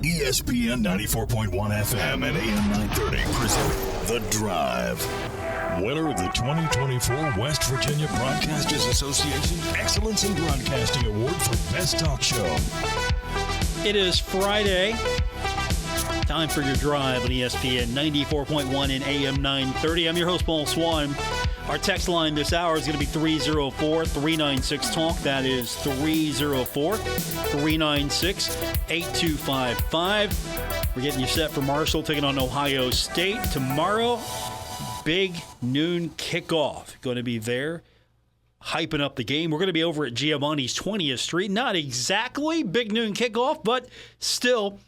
ESPN 94.1 FM and AM 930 present The Drive. Winner of the 2024 West Virginia Broadcasters Association Excellence in Broadcasting Award for Best Talk Show. It is Friday. Time for your drive on ESPN 94.1 and AM 930. I'm your host, Paul Swann. Our text line this hour is going to be 304-396-TALK. That is 304-396-8255. We're getting you set for Marshall taking on Ohio State tomorrow. Big noon kickoff. Going to be there, hyping up the game. We're going to be over at Giovanni's 20th Street. Not exactly big noon kickoff, but still,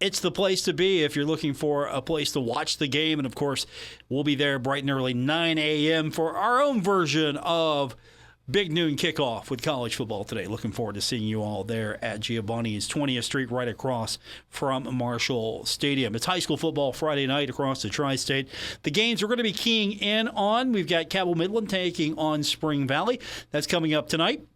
it's the place to be if you're looking for a place to watch the game. And, of course, we'll be there bright and early, 9 a.m. for our own version of Big Noon Kickoff with college football today. Looking forward to seeing you all there at Giovanni's 20th Street, right across from Marshall Stadium. It's high school football Friday night across the tri-state. The games we're going to be keying in on, we've got Cabell Midland taking on Spring Valley. That's coming up tonight.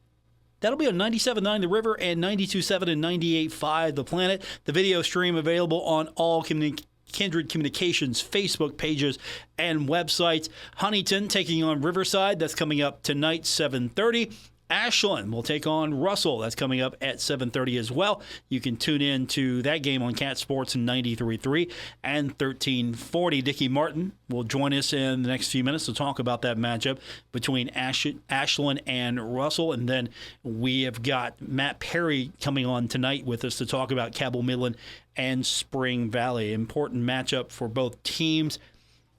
That'll be on 97.9 The River and 92.7 and 98.5 The Planet. The video stream available on all Kindred Communications Facebook pages and websites. Huntington taking on Riverside. That's coming up tonight, 7:30. Ashland will take on Russell. That's coming up at 7:30 as well. You can tune in to that game on Cat Sports in 93.3 and 1340. Dicky Martin will join us in the next few minutes to talk about that matchup between Ashland and Russell. And then we have got Matt Perry coming on tonight with us to talk about Cabell Midland and Spring Valley. Important matchup for both teams.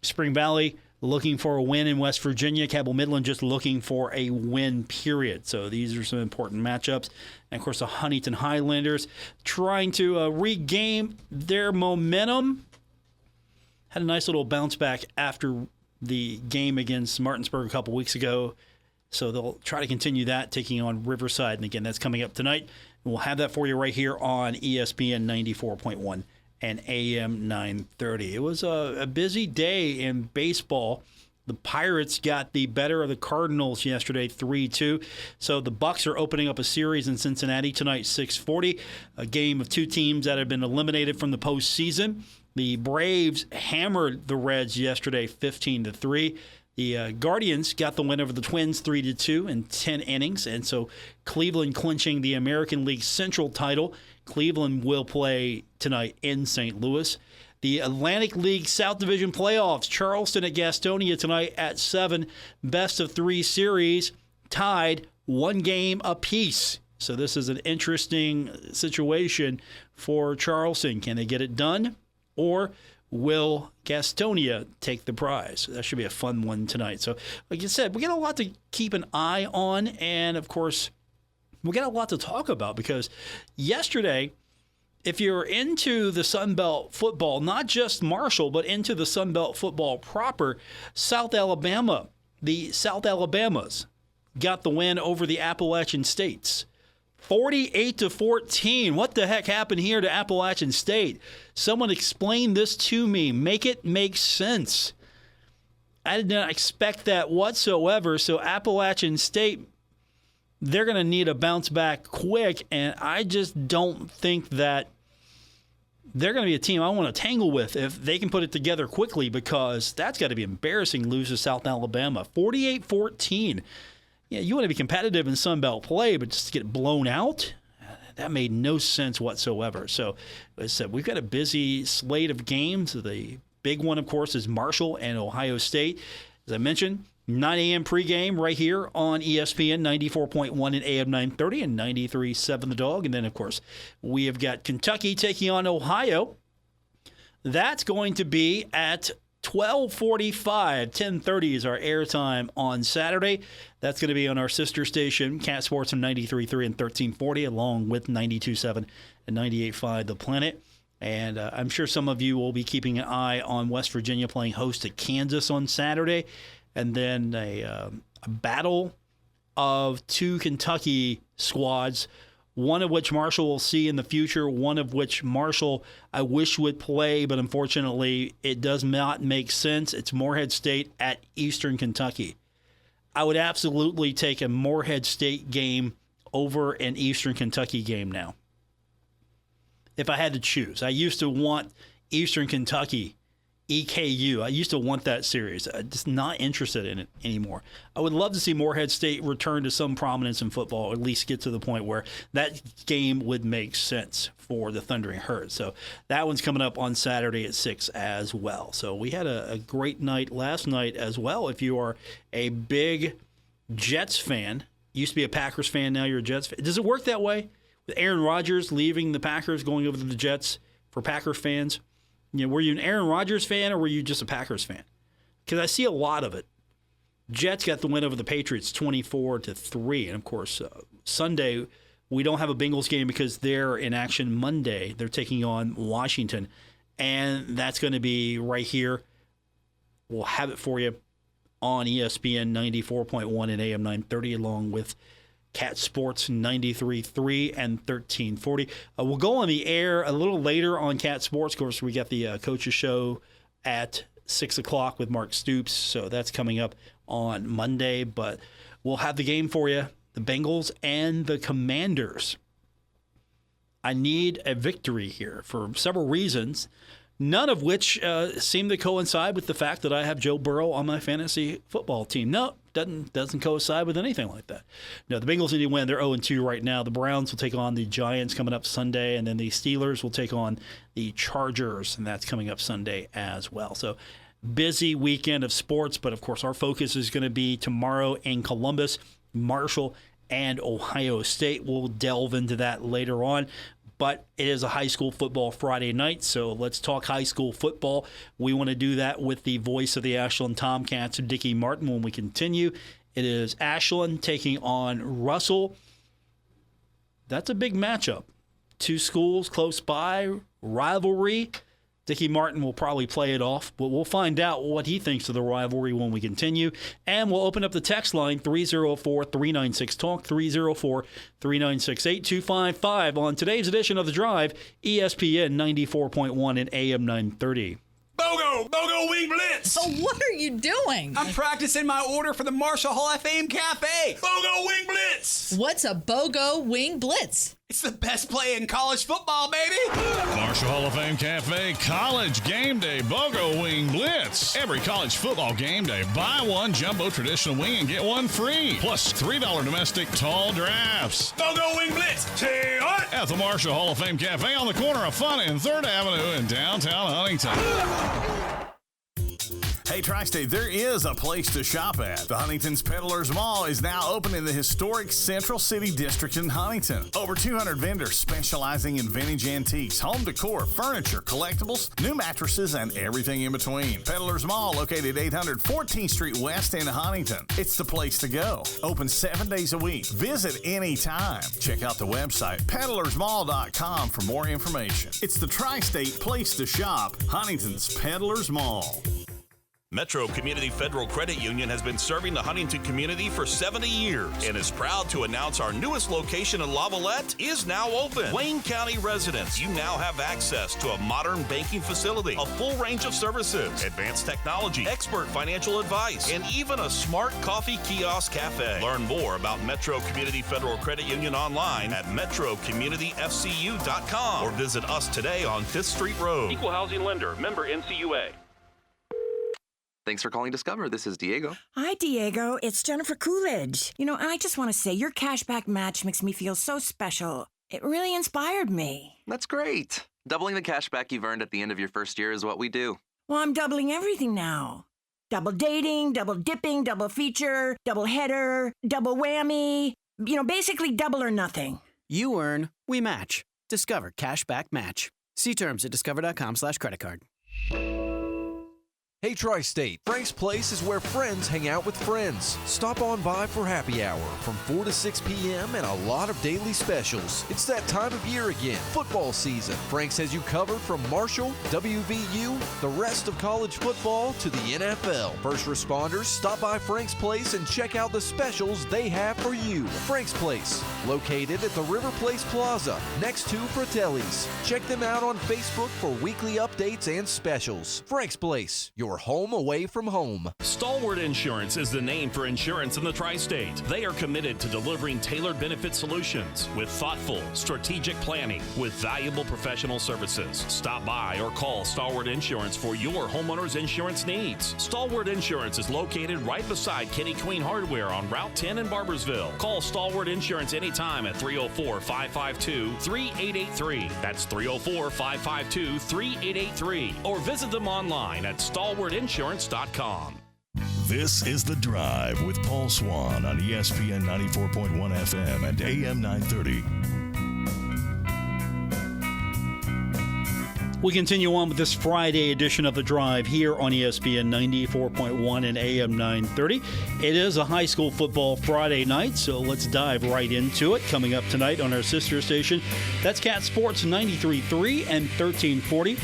Spring Valley looking for a win in West Virginia. Cabell Midland just looking for a win, period. So these are some important matchups. And, of course, the Huntington Highlanders trying to regain their momentum. Had a nice little bounce back after the game against Martinsburg a couple weeks ago. So they'll try to continue that, taking on Riverside. And, again, that's coming up tonight. And we'll have that for you right here on ESPN 94.1. and AM 930. It was a busy day in baseball. The Pirates got the better of the Cardinals yesterday, 3-2. So the Bucks are opening up a series in Cincinnati tonight, 6:40. A game of two teams that have been eliminated from the postseason. The Braves hammered the Reds yesterday, 15-3. The Guardians got the win over the Twins, 3-2 in 10 innings. And so Cleveland clinching the American League Central title. Cleveland will play tonight in St. Louis. The Atlantic League South Division playoffs, Charleston at Gastonia tonight at 7. Best of 3 series, tied 1 game apiece. So this is an interesting situation for Charleston. Can they get it done? Or will Gastonia take the prize? That should be a fun one tonight. So, like you said, we got a lot to keep an eye on. And, of course, we got a lot to talk about because yesterday, if you're into the Sun Belt football, not just Marshall, but into the Sun Belt football proper, South Alabama, the South Alabamas got the win over the Appalachian States. 48-14. What the heck happened here to Appalachian State? Someone explain this to me. Make it make sense. I did not expect that whatsoever. So Appalachian State, they're going to need a bounce back quick, and I just don't think that they're going to be a team I want to tangle with if they can put it together quickly, because that's got to be embarrassing, lose to South Alabama. 48-14. Yeah, you want to be competitive in Sun Belt play, but just to get blown out, that made no sense whatsoever. So, as I said, we've got a busy slate of games. The big one, of course, is Marshall and Ohio State. As I mentioned, 9 a.m. pregame right here on ESPN 94.1 and AM 930 and 93.7 The Dog. And then, of course, we have got Kentucky taking on Ohio. That's going to be at 12:45, 10:30 is our airtime on Saturday. That's going to be on our sister station, Cat Sports, on 93.3 and 1340, along with 92.7 and 98.5 The Planet. And I'm sure some of you will be keeping an eye on West Virginia playing host to Kansas on Saturday. And then a battle of two Kentucky squads, one of which Marshall will see in the future, one of which Marshall I wish would play, but unfortunately it does not make sense. It's Morehead State at Eastern Kentucky. I would absolutely take a Morehead State game over an Eastern Kentucky game now. if I had to choose. I used to want Eastern Kentucky, EKU. I used to want that series. I'm just not interested in it anymore. I would love to see Morehead State return to some prominence in football, or at least get to the point where that game would make sense for the Thundering Herd. So that one's coming up on Saturday at 6 as well. So we had a great night last night as well. If you are a big Jets fan, used to be a Packers fan, now you're a Jets fan. Does it work that way? With Aaron Rodgers leaving the Packers, going over to the Jets for Packer fans? Were you an Aaron Rodgers fan or were you just a Packers fan? Because I see a lot of it. Jets got the win over the Patriots 24-3. And, of course, Sunday, we don't have a Bengals game because they're in action Monday. They're taking on Washington. And that's going to be right here. We'll have it for you on ESPN 94.1 and AM 930 along with Cat Sports 93.3 and 1340. We'll go on the air a little later on Cat Sports. Of course, we got the Coaches Show at 6 o'clock with Mark Stoops, so that's coming up on Monday. But we'll have the game for you, the Bengals and the Commanders. I need a victory here for several reasons, none of which seem to coincide with the fact that I have Joe Burrow on my fantasy football team. No, doesn't coincide with anything like that. No, the Bengals need to win. They're 0-2 right now. The Browns will take on the Giants coming up Sunday, and then the Steelers will take on the Chargers, and that's coming up Sunday as well. So busy weekend of sports, but of course our focus is going to be tomorrow in Columbus, Marshall, and Ohio State. We'll delve into that later on. But it is a high school football Friday night, so let's talk high school football. We want to do that with the voice of the Ashland Tomcats, Dicky Martin, when we continue. It is Ashland taking on Russell. That's a big matchup. Two schools close by, rivalry. Dicky Martin will probably play it off, but we'll find out what he thinks of the rivalry when we continue. And we'll open up the text line, 304-396-TALK, 304-396-8255 on today's edition of The Drive, ESPN 94.1 and AM 930. BOGO Wing Blitz! Oh, what are you doing? I'm practicing my order for the Marshall Hall of Fame Cafe. BOGO Wing Blitz! What's a BOGO Wing Blitz? It's the best play in college football, baby! Marshall Hall of Fame Cafe College Game Day BOGO Wing Blitz. Every college football game day, buy one jumbo traditional wing and get one free. Plus $3 domestic tall drafts. BOGO Wing Blitz! Say what? At the Marshall Hall of Fame Cafe on the corner of Fun and 3rd Avenue in downtown Huntington. Hey, Tri-State, there is a place to shop at. The Huntington's Peddlers Mall is now open in the historic Central City District in Huntington. Over 200 vendors specializing in vintage antiques, home decor, furniture, collectibles, new mattresses, and everything in between. Peddlers Mall, located 800 14th Street West in Huntington. It's the place to go. Open 7 days a week. Visit anytime. Check out the website, peddlersmall.com, for more information. It's the Tri-State place to shop, Huntington's Peddlers Mall. Metro Community Federal Credit Union has been serving the Huntington community for 70 years and is proud to announce our newest location in Lavalette is now open. Wayne County residents, you now have access to a modern banking facility, a full range of services, advanced technology, expert financial advice, and even a smart coffee kiosk cafe. Learn more about Metro Community Federal Credit Union online at metrocommunityfcu.com or visit us today on 5th Street Road. Equal housing lender, member NCUA. Thanks for calling Discover. This is Diego. Hi, Diego. It's Jennifer Coolidge. I just want to say your cashback match makes me feel so special. It really inspired me. That's great. Doubling the cashback you've earned at the end of your first year is what we do. Well, I'm doubling everything now. Double dating, double dipping, double feature, double header, double whammy. Basically double or nothing. You earn, we match. Discover Cashback Match. See terms at discover.com/creditcard. Hey, Tri-State, Frank's Place is where friends hang out with friends. Stop on by for happy hour from 4 to 6 p.m. and a lot of daily specials. It's that time of year again, football season. Frank's has you covered from Marshall, WVU, the rest of college football to the NFL. First responders, stop by Frank's Place and check out the specials they have for you. Frank's Place, located at the River Place Plaza, next to Fratelli's. Check them out on Facebook for weekly updates and specials. Frank's Place, your your home away from home. Stalwart Insurance is the name for insurance in the tri-state. They are committed to delivering tailored benefit solutions with thoughtful, strategic planning with valuable professional services. Stop by or call Stalwart Insurance for your homeowner's insurance needs. Stalwart Insurance is located right beside Kenny Queen Hardware on Route 10 in Barbersville. Call Stalwart Insurance anytime at 304-552-3883. That's 304-552-3883. Or visit them online at stalwartinsurance.com. This is The Drive with Paul Swann on ESPN 94.1 FM and AM 930. We continue on with this Friday edition of The Drive here on ESPN 94.1 and AM 930. It is a high school football Friday night, so let's dive right into it. Coming up tonight on our sister station, that's Cat Sports 93.3 and 1340.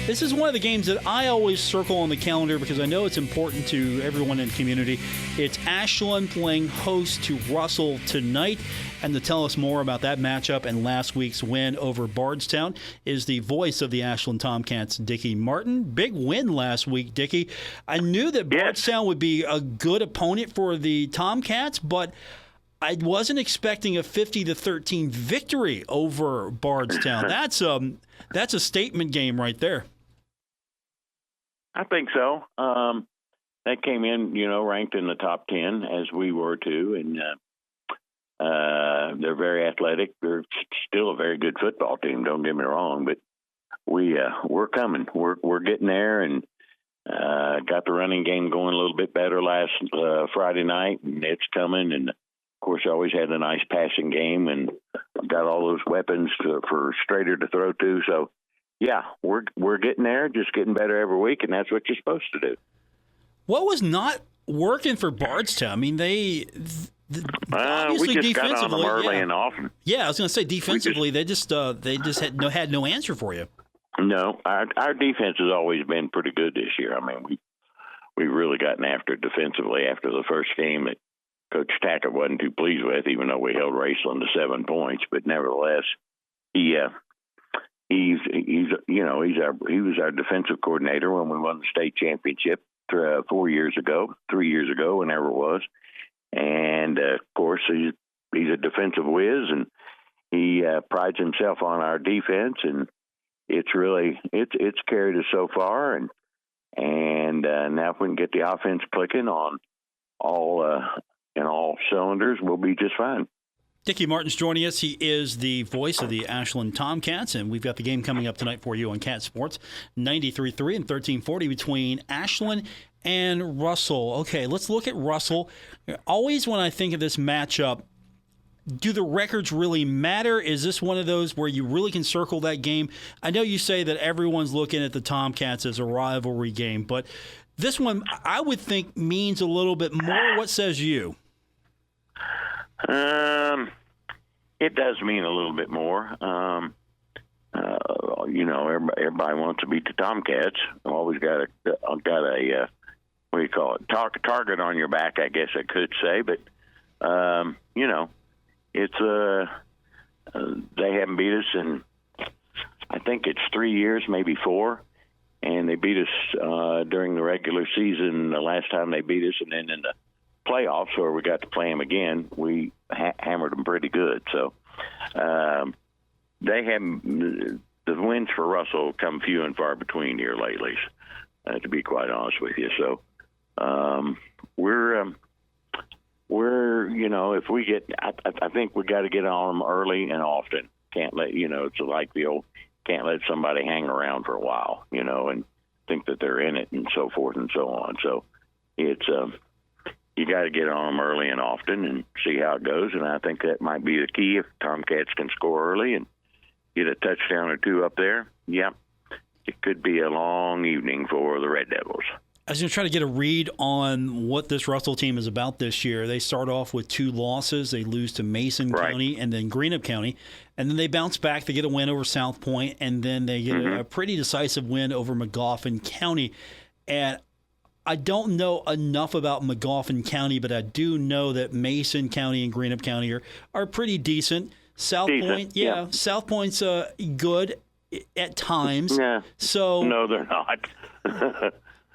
This is one of the games that I always circle on the calendar because I know it's important to everyone in the community. It's Ashland playing host to Russell tonight. And to tell us more about that matchup and last week's win over Bardstown is the voice of the Ashland Tomcats, Dicky Martin. Big win last week, Dicky. I knew that Bardstown would be a good opponent for the Tomcats, but I wasn't expecting a 50-13 victory over Bardstown. That's a statement game right there. I think so. They came in, ranked in the top 10 as we were too, and they're very athletic. They're still a very good football team. Don't get me wrong, but we're coming. We're getting there, and got the running game going a little bit better last Friday night, and it's coming. And of course, always had a nice passing game, and got all those weapons for Strader to throw to. So, yeah, we're getting there, just getting better every week, and that's what you're supposed to do. What was not working for Bardstown? I mean, we just got on them early and often. Yeah, I was going to say defensively, they just had no answer for you. No, our defense has always been pretty good this year. I mean, we really gotten after it defensively after the first game that Coach Tackett wasn't too pleased with, even though we held Raceland to 7 points. But nevertheless, he was our defensive coordinator when we won the state championship 3 years ago, whenever it was. And of course, he's a defensive whiz, and he prides himself on our defense, and it's carried us so far. And now if we can get the offense clicking on all cylinders, we'll be just fine. Dicky Martin's joining us. He is the voice of the Ashland Tomcats, and we've got the game coming up tonight for you on Cat Sports 93.3 and 1340 between Ashland and Russell. Okay, let's look at Russell. Always when I think of this matchup, do the records really matter? Is this one of those where you really can circle that game? I know you say that everyone's looking at the Tomcats as a rivalry game, but this one I would think means a little bit more. What says you? It does mean a little bit more. Everybody wants to beat the Tomcats. Always got a what do you call it? Target on your back, I guess I could say. But it's they haven't beat us in I think it's 3 years, maybe 4, and they beat us during the regular season. The last time they beat us, and then in the playoffs where we got to play them again, we hammered them pretty good. So they have the wins for Russell come few and far between here lately, to be quite honest with you. So we're if we get, I think we got to get on them early and often. Can't let it's like the old can't let somebody hang around for a while, and think that they're in it and so forth and so on. So it's you got to get on them early and often and see how it goes. And I think that might be the key. If Tomcats can score early and get a touchdown or two up there, it could be a long evening for the Red Devils. I was going to try to get a read on what this Russell team is about this year. They start off with 2 losses. They lose to Mason County and then Greenup County. And then they bounce back. They get a win over South Point, and then they get a pretty decisive win over Magoffin County. And I don't know enough about Magoffin County, but I do know that Mason County and Greenup County are pretty decent. South Point, South Point's good at times. Yeah. So no, they're not.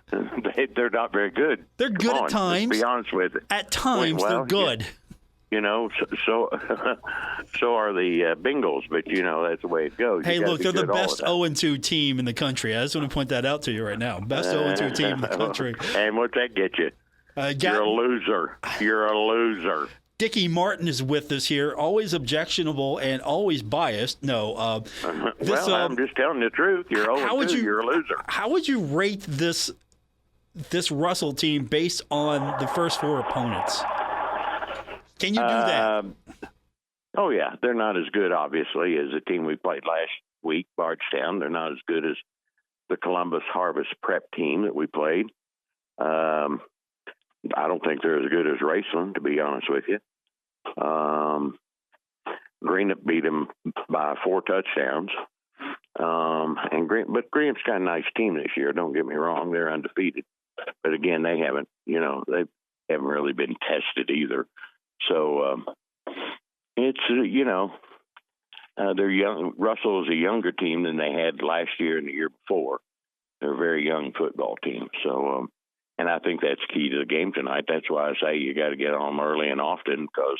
They're not very good. They're good at times. Let's be honest with you. At times, they're good. So are the Bengals, but that's the way it goes. Hey, look, they're the best 0-2 team in the country. I just want to point that out to you right now. Best 0-2 team in the country. And what's that get you? You're a loser. You're a loser. Dicky Martin is with us here, always objectionable and always biased. No, I'm just telling the truth. You're 0-2. You're a loser. How would you rate this Russell team based on the first 4 opponents? Can you do that? Oh, yeah. They're not as good, obviously, as the team we played last week, Bardstown. They're not as good as the Columbus Harvest Prep team that we played. I don't think they're as good as Raceland, to be honest with you. Greenup beat them by 4 touchdowns. But Greenup's got a nice team this year. Don't get me wrong; they're undefeated. But again, they haven't really been tested either. So it's they're young. Russell is a younger team than they had last year and the year before. They're a very young football team. So. And I think that's key to the game tonight. That's why I say you got to get on them early and often because,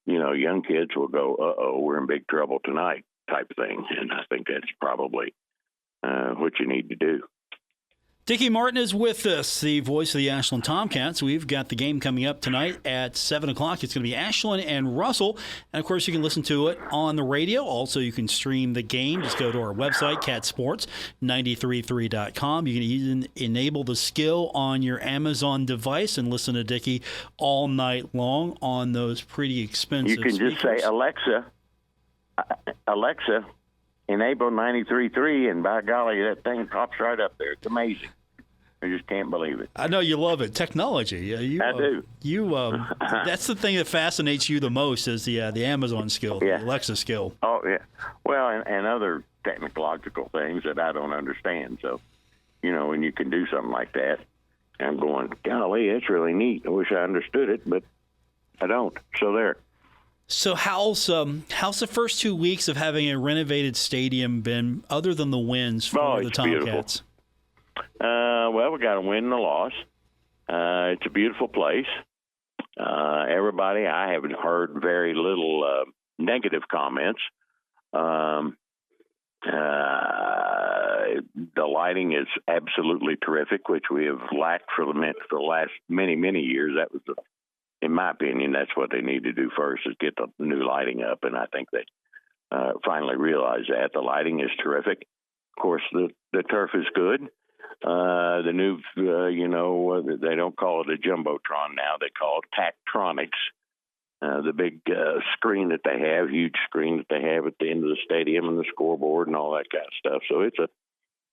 young kids will go, uh-oh, we're in big trouble tonight type of thing. And I think that's probably what you need to do. Dicky Martin is with us, the voice of the Ashland Tomcats. We've got the game coming up tonight at 7 o'clock. It's going to be Ashland and Russell. And, of course, you can listen to it on the radio. Also, you can stream the game. Just go to our website, catsports933.com. You can even enable the skill on your Amazon device and listen to Dicky all night long on those pretty expensive You can speakers. Just say, Alexa, enable 93.3, and by golly, that thing pops right up there. It's amazing. I just can't believe it. I know you love it. Technology. I do. That's the thing that fascinates you the most is the Amazon skill, the Alexa skill. Oh, yeah. Well, and other technological things that I don't understand. So, when you can do something like that, I'm going, golly, that's really neat. I wish I understood it, but I don't. So there. So how's the first 2 weeks of having a renovated stadium been, other than the wins for the Tomcats? Well, we got a win and a loss. It's a beautiful place. Everybody, I haven't heard very little negative comments. The lighting is absolutely terrific, which we have lacked for the last many, many years. That was in my opinion, that's what they need to do first is get the new lighting up, and I think they finally realized that. The lighting is terrific. Of course, the turf is good. The new, they don't call it a Jumbotron now. They call it Tactronics. The big screen that they have, huge screen that they have at the end of the stadium and the scoreboard and all that kind of stuff. So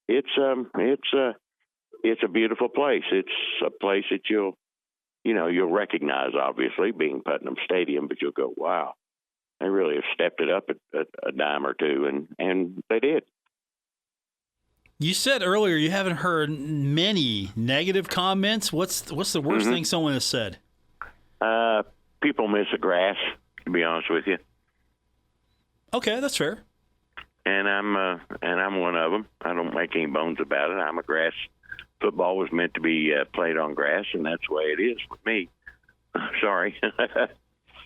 it's a beautiful place. It's a place that you'll recognize, obviously, being Putnam Stadium, but you'll go, wow, they really have stepped it up a dime or two, and they did. You said earlier you haven't heard many negative comments. What's the worst thing someone has said? People miss the grass, to be honest with you. Okay, that's fair. And I'm one of them. I don't make any bones about it. I'm a grass. Football was meant to be played on grass, and that's the way it is with me. Sorry.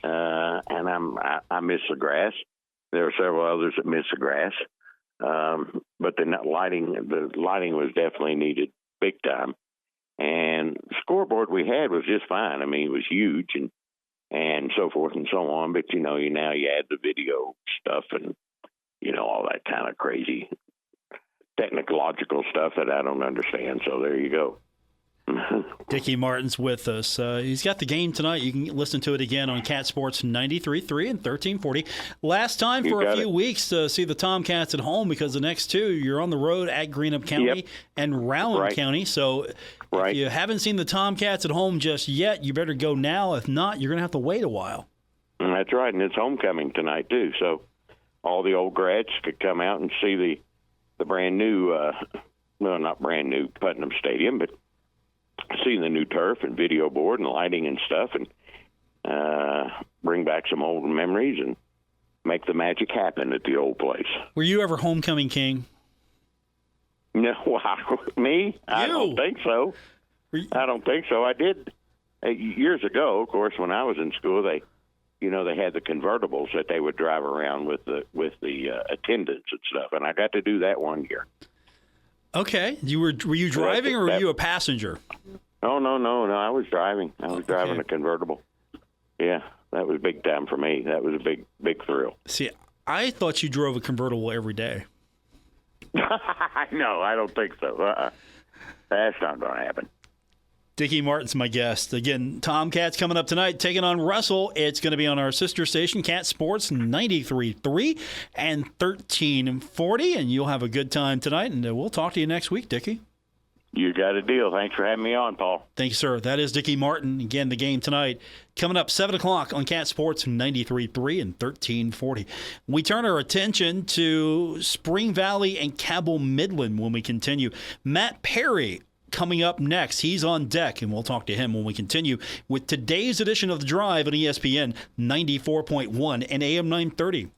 And I miss the grass. There are several others that miss the grass. But the lighting was definitely needed big time. And the scoreboard we had was just fine. I mean, it was huge and so forth and so on. But, now you add the video stuff and, all that kind of crazy technological stuff that I don't understand. So there you go. Dicky Martin's with us. He's got the game tonight. You can listen to it again on Cat Sports 93.3 and 1340. Last time for a few weeks to see the Tomcats at home because the next two, you're on the road at Greenup County and Rowan County. So if you haven't seen the Tomcats at home just yet, you better go now. If not, you're going to have to wait a while. That's right, and it's homecoming tonight, too. So all the old grads could come out and see the brand new, not brand new Putnam Stadium, but see the new turf and video board and lighting and stuff and bring back some old memories and make the magic happen at the old place. Were you ever homecoming king? No, me? I don't think so. I don't think so. I did years ago, of course, when I was in school. They had the convertibles that they would drive around with the attendants and stuff, and I got to do that one year. Okay, were you driving or were you a passenger? Oh no, I was driving. I was driving a convertible. Yeah, that was big time for me. That was a big thrill. See, I thought you drove a convertible every day. No, I don't think so. That's not going to happen. Dicky Martin's my guest. Again, Tomcats coming up tonight, taking on Russell. It's going to be on our sister station, Cat Sports 93.3 and 1340, and you'll have a good time tonight, and we'll talk to you next week, Dicky. You got a deal. Thanks for having me on, Paul. Thank you, sir. That is Dicky Martin. Again, the game tonight coming up 7 o'clock on Cat Sports 93.3 and 1340. We turn our attention to Spring Valley and Cabell Midland when we continue. Matt Perry coming up next. He's on deck, and we'll talk to him when we continue with today's edition of The Drive on ESPN 94.1 and AM 930.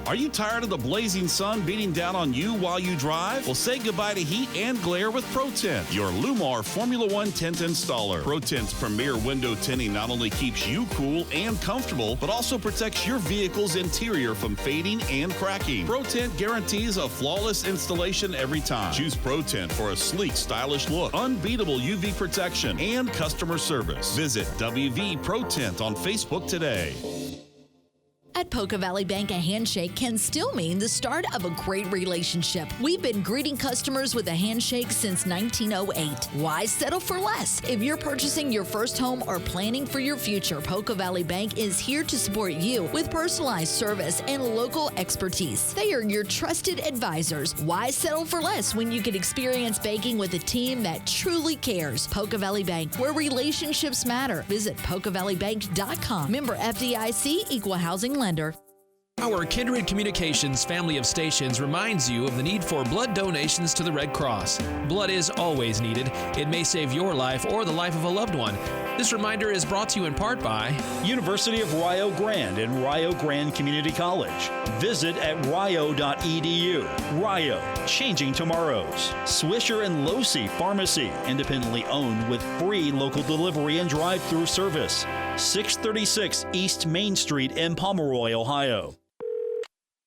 Are you tired of the blazing sun beating down on you while you drive? Well, say goodbye to heat and glare with ProTint, your Lumar Formula One tint installer. ProTint's premier window tinting not only keeps you cool and comfortable, but also protects your vehicle's interior from fading and cracking. ProTint guarantees a flawless installation every time. Choose ProTint for a sleek, stylish look, unbeatable UV protection, and customer service. Visit WV ProTint on Facebook today. At Poca Valley Bank, a handshake can still mean the start of a great relationship. We've been greeting customers with a handshake since 1908. Why settle for less? If you're purchasing your first home or planning for your future, Poca Valley Bank is here to support you with personalized service and local expertise. They are your trusted advisors. Why settle for less when you can experience banking with a team that truly cares? Poca Valley Bank, where relationships matter. Visit PocaValleyBank.com. Member FDIC, Equal Housing Lender. Our Kindred Communications family of stations reminds you of the need for blood donations to the Red Cross. Blood is always needed. It may save your life or the life of a loved one. This reminder is brought to you in part by University of Rio Grande and Rio Grande Community College. Visit at rio.edu. Rio, changing tomorrows. Swisher and Losi Pharmacy, independently owned with free local delivery and drive-through service. 636 East Main Street in Pomeroy, Ohio.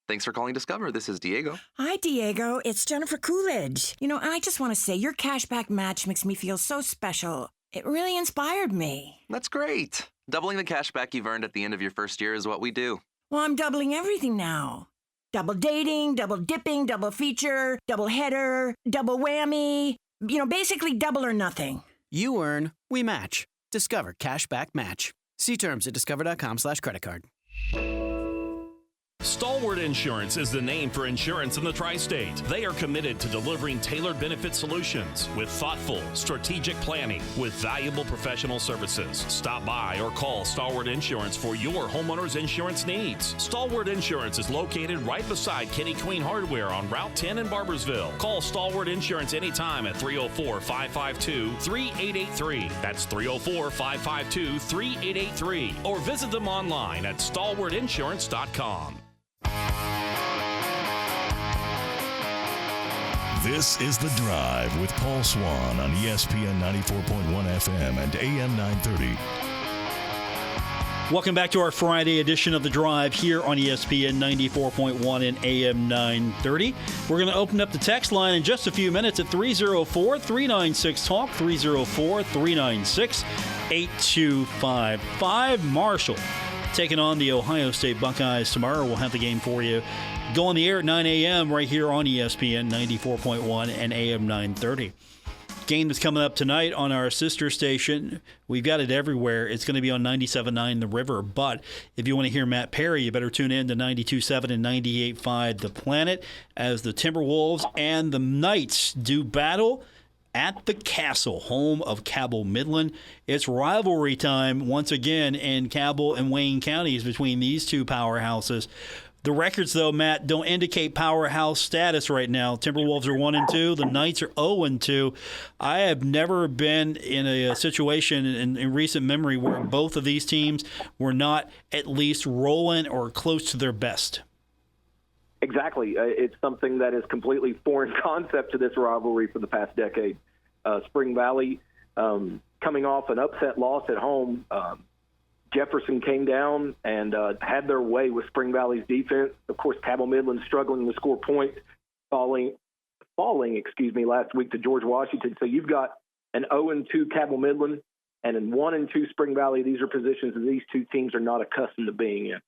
Thanks for calling Discover. This is Diego. Hi, Diego. It's Jennifer Coolidge. I just want to say your cashback match makes me feel so special. It really inspired me. That's great. Doubling the cash back you've earned at the end of your first year is what we do. Well, I'm doubling everything now. Double dating, double dipping, double feature, double header, double whammy. Basically double or nothing. You earn, we match. Discover Cashback Match. See terms at discover.com/creditcard. Stalwart Insurance is the name for insurance in the tri-state. They are committed to delivering tailored benefit solutions with thoughtful, strategic planning with valuable professional services. Stop by or call Stalwart Insurance for your homeowner's insurance needs. Stalwart Insurance is located right beside Kenny Queen Hardware on Route 10 in Barbersville. Call Stalwart Insurance anytime at 304-552-3883. That's 304-552-3883. Or visit them online at stalwartinsurance.com. This is The Drive with Paul Swann on ESPN 94.1 FM and AM 930. Welcome back to our Friday edition of The Drive here on ESPN 94.1 and AM 930. We're going to open up the text line in just a few minutes at 304-396-TALK, 304-396-8255. Marshall taking on the Ohio State Buckeyes tomorrow. We'll have the game for you. Go on the air at 9 a.m. right here on ESPN 94.1 and AM 930. Game that's coming up tonight on our sister station. We've got it everywhere. It's going to be on 97.9 The River. But if you want to hear Matt Perry, you better tune in to 92.7 and 98.5 The Planet as the Timberwolves and the Knights do battle at the Castle, home of Cabell Midland. It's rivalry time once again in Cabell and Wayne counties between these two powerhouses. The records, though, Matt, don't indicate powerhouse status right now. Timberwolves are 1-2. The Knights are 0-2. I have never been in a situation in recent memory where both of these teams were not at least rolling or close to their best. Exactly. It's something that is completely foreign concept to this rivalry for the past decade. Spring Valley coming off an upset loss at home. Jefferson came down and had their way with Spring Valley's defense. Of course, Cabell Midland struggling to score points, falling last week to George Washington. So you've got an 0-2 Cabell Midland and a 1-2 Spring Valley. These are positions that these two teams are not accustomed to being in.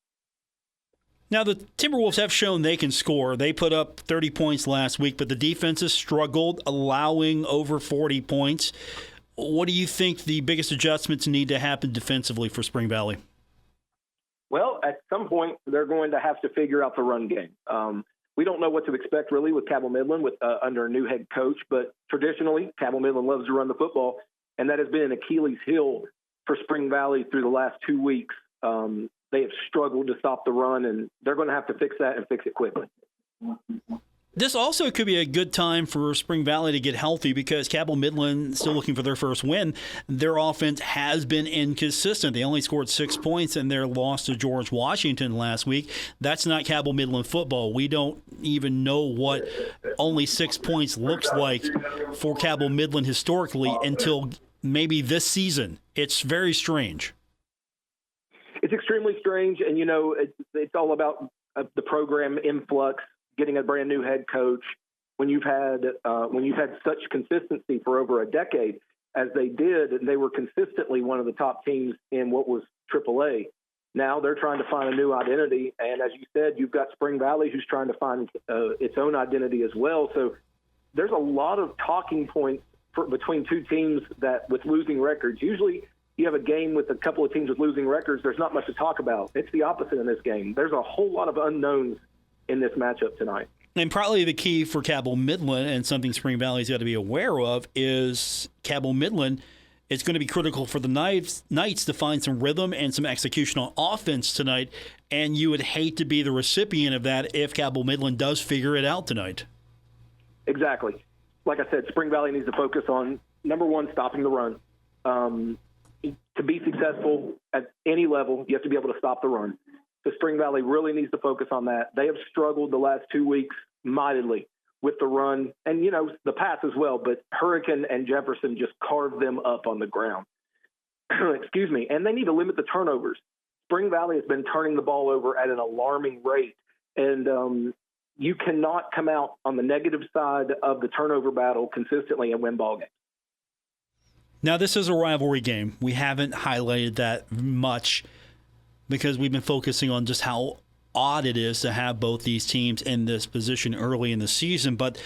Now, the Timberwolves have shown they can score. They put up 30 points last week, but the defense has struggled, allowing over 40 points. What do you think the biggest adjustments need to happen defensively for Spring Valley? Well, at some point, they're going to have to figure out the run game. We don't know what to expect, really, with Cabell Midland under a new head coach, but traditionally, Cabell Midland loves to run the football, and that has been an Achilles heel for Spring Valley through the last 2 weeks. They have struggled to stop the run, and they're going to have to fix that and fix it quickly. This also could be a good time for Spring Valley to get healthy because Cabell Midland still looking for their first win. Their offense has been inconsistent. They only scored 6 points in their loss to George Washington last week. That's not Cabell Midland football. We don't even know what only 6 points looks like for Cabell Midland historically until maybe this season. It's very strange. It's extremely strange, and, it's all about the program influx, getting a brand new head coach. When you've had such consistency for over a decade, as they did, and they were consistently one of the top teams in what was AAA. Now they're trying to find a new identity, and as you said, you've got Spring Valley who's trying to find its own identity as well. So there's a lot of talking points between two teams that with losing records. Usually you have a game with a couple of teams with losing records, there's not much to talk about. It's the opposite in this game. There's a whole lot of unknowns in this matchup tonight. And probably the key for Cabell Midland, and something Spring Valley's got to be aware of, is Cabell Midland. It's going to be critical for the Knights to find some rhythm and some execution on offense tonight, and you would hate to be the recipient of that if Cabell Midland does figure it out tonight. Exactly. Like I said, Spring Valley needs to focus on, number one, stopping the run. To be successful at any level, you have to be able to stop the run. So Spring Valley really needs to focus on that. They have struggled the last 2 weeks mightily with the run and, the pass as well, but Hurricane and Jefferson just carved them up on the ground. Excuse me. And they need to limit the turnovers. Spring Valley has been turning the ball over at an alarming rate, and you cannot come out on the negative side of the turnover battle consistently and win ball games. Now, this is a rivalry game. We haven't highlighted that much because we've been focusing on just how odd it is to have both these teams in this position early in the season. But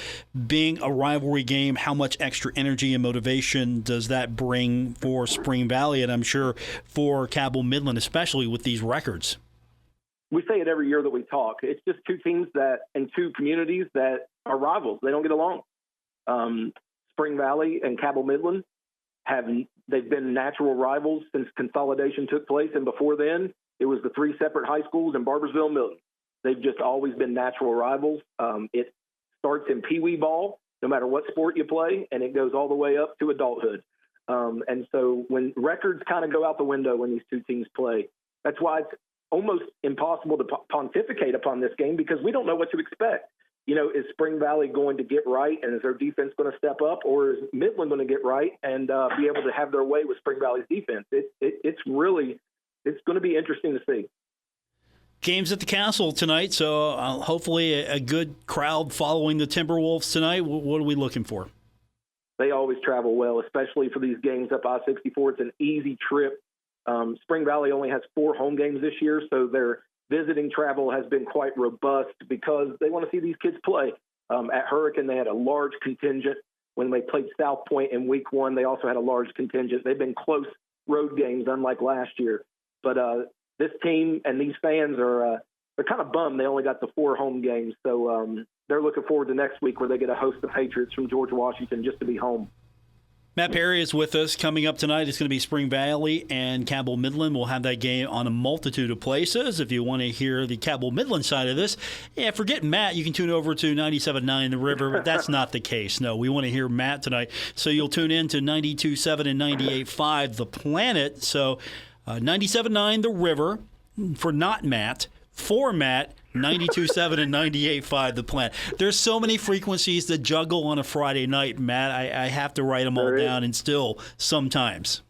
being a rivalry game, how much extra energy and motivation does that bring for Spring Valley, and I'm sure for Cabell Midland, especially with these records? We say it every year that we talk. It's just two teams and two communities that are rivals. They don't get along. Spring Valley and Cabell Midland they've been natural rivals since consolidation took place, and before then, it was the three separate high schools in Barbersville, Milton. They've just always been natural rivals. It starts in Pee Wee ball, no matter what sport you play, and it goes all the way up to adulthood. And so when records kind of go out the window when these two teams play, that's why it's almost impossible to pontificate upon this game because we don't know what to expect. Is Spring Valley going to get right, and is their defense going to step up, or is Midland going to get right and be able to have their way with Spring Valley's defense? It's going to be interesting to see. Games at the Castle tonight, so hopefully a good crowd following the Timberwolves tonight. What are we looking for? They always travel well, especially for these games up I-64. It's an easy trip. Spring Valley only has 4 home games this year, so their visiting travel has been quite robust because they want to see these kids play. At Hurricane, they had a large contingent. When they played South Point in week 1, they also had a large contingent. They've been close road games, unlike last year. But this team and these fans they're kind of bummed they only got the 4 home games. So they're looking forward to next week where they get to host the Patriots from George Washington just to be home. Matt Perry is with us. Coming up tonight, it's going to be Spring Valley and Cabell Midland. We'll have that game on a multitude of places. If you want to hear the Cabell Midland side of this, forget Matt. You can tune over to 97.9 The River, but that's not the case. No, we want to hear Matt tonight. So you'll tune in to 92.7 and 98.5 The Planet. So 97.9 The River for not Matt. For Matt, 92.7 and 98.5 The Planet. There's so many frequencies to juggle on a Friday night, Matt. I have to write them all down and still sometimes.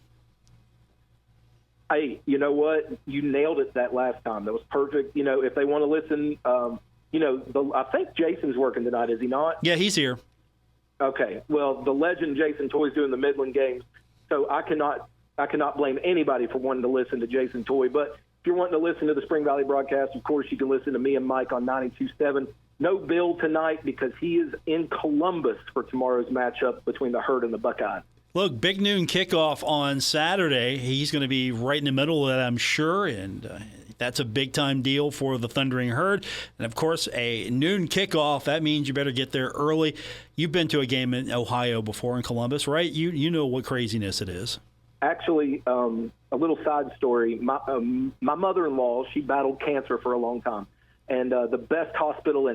Hey, you know what? You nailed it that last time. That was perfect. You know, if they want to listen, I think Jason's working tonight, is he not? Yeah, he's here. Okay. Well, the legend Jason Toy's doing the Midland games, so I cannot blame anybody for wanting to listen to Jason Toy. But if you're wanting to listen to the Spring Valley broadcast, of course, you can listen to me and Mike on 92.7. No Bill tonight because he is in Columbus for tomorrow's matchup between the Herd and the Buckeyes. Look, big noon kickoff on Saturday. He's going to be right in the middle of that, I'm sure, and that's a big-time deal for the Thundering Herd. And, of course, a noon kickoff, that means you better get there early. You've been to a game in Ohio before in Columbus, right? You know what craziness it is. Actually, a little side story. My mother-in-law, she battled cancer for a long time, and the best hospital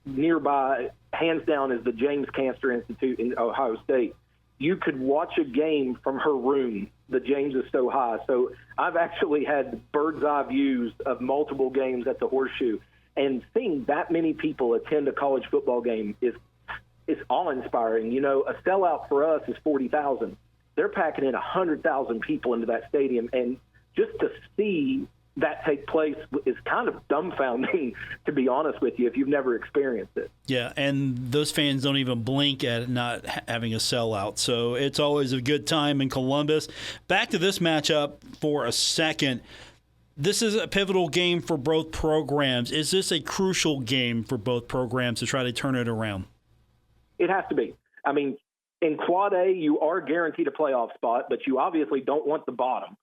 nearby, hands down, is the James Cancer Institute in Ohio State. You could watch a game from her room. The James is so high. So I've actually had bird's eye views of multiple games at the Horseshoe, and seeing that many people attend a college football game is awe-inspiring. You know, a sellout for us is 40,000. They're packing in 100,000 people into that stadium, and just to see that take place is kind of dumbfounding, to be honest with you, if you've never experienced it. Yeah, and those fans don't even blink at not having a sellout. So it's always a good time in Columbus. Back to this matchup for a second. This is a pivotal game for both programs. Is this a crucial game for both programs to try to turn it around? It has to be. I mean, in Quad A, you are guaranteed a playoff spot, but you obviously don't want the bottom.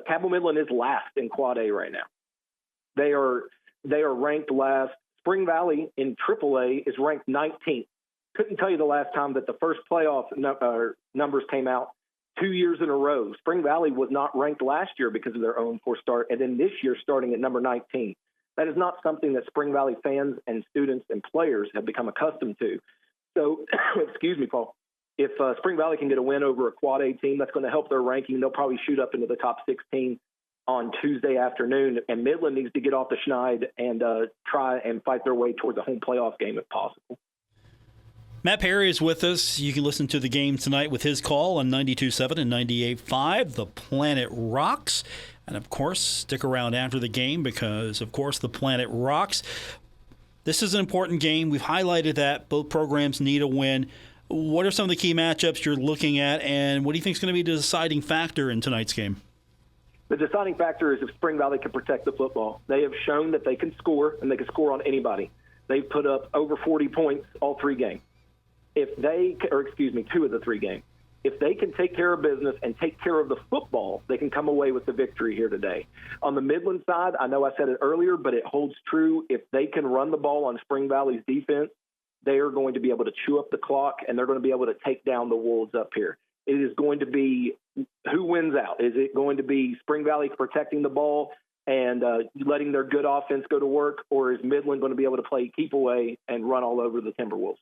Cabell Midland is last in Quad A right now. They are ranked last. Spring Valley in AAA is ranked 19th. Couldn't tell you the last time that the first playoff numbers came out 2 years in a row. Spring Valley was not ranked last year because of their 0-4 start, and then this year starting at number 19. That is not something that Spring Valley fans and students and players have become accustomed to. So, excuse me, Paul. If Spring Valley can get a win over a Quad A team, that's going to help their ranking. They'll probably shoot up into the top 16 on Tuesday afternoon. And Midland needs to get off the schneid and try and fight their way toward the home playoff game if possible. Matt Perry is with us. You can listen to the game tonight with his call on 92.7 and 98.5. The Planet rocks. And, of course, stick around after the game because, of course, the Planet rocks. This is an important game. We've highlighted that. Both programs need a win. What are some of the key matchups you're looking at, and what do you think is going to be the deciding factor in tonight's game? The deciding factor is if Spring Valley can protect the football. They have shown that they can score, and they can score on anybody. They've put up over 40 points all three games. Two of the three games. If they can take care of business and take care of the football, they can come away with the victory here today. On the Midland side, I know I said it earlier, but it holds true. If they can run the ball on Spring Valley's defense, they are going to be able to chew up the clock, and they're going to be able to take down the Wolves up here. It is going to be who wins out. Is it going to be Spring Valley protecting the ball and letting their good offense go to work, or is Midland going to be able to play keep away and run all over the Timberwolves?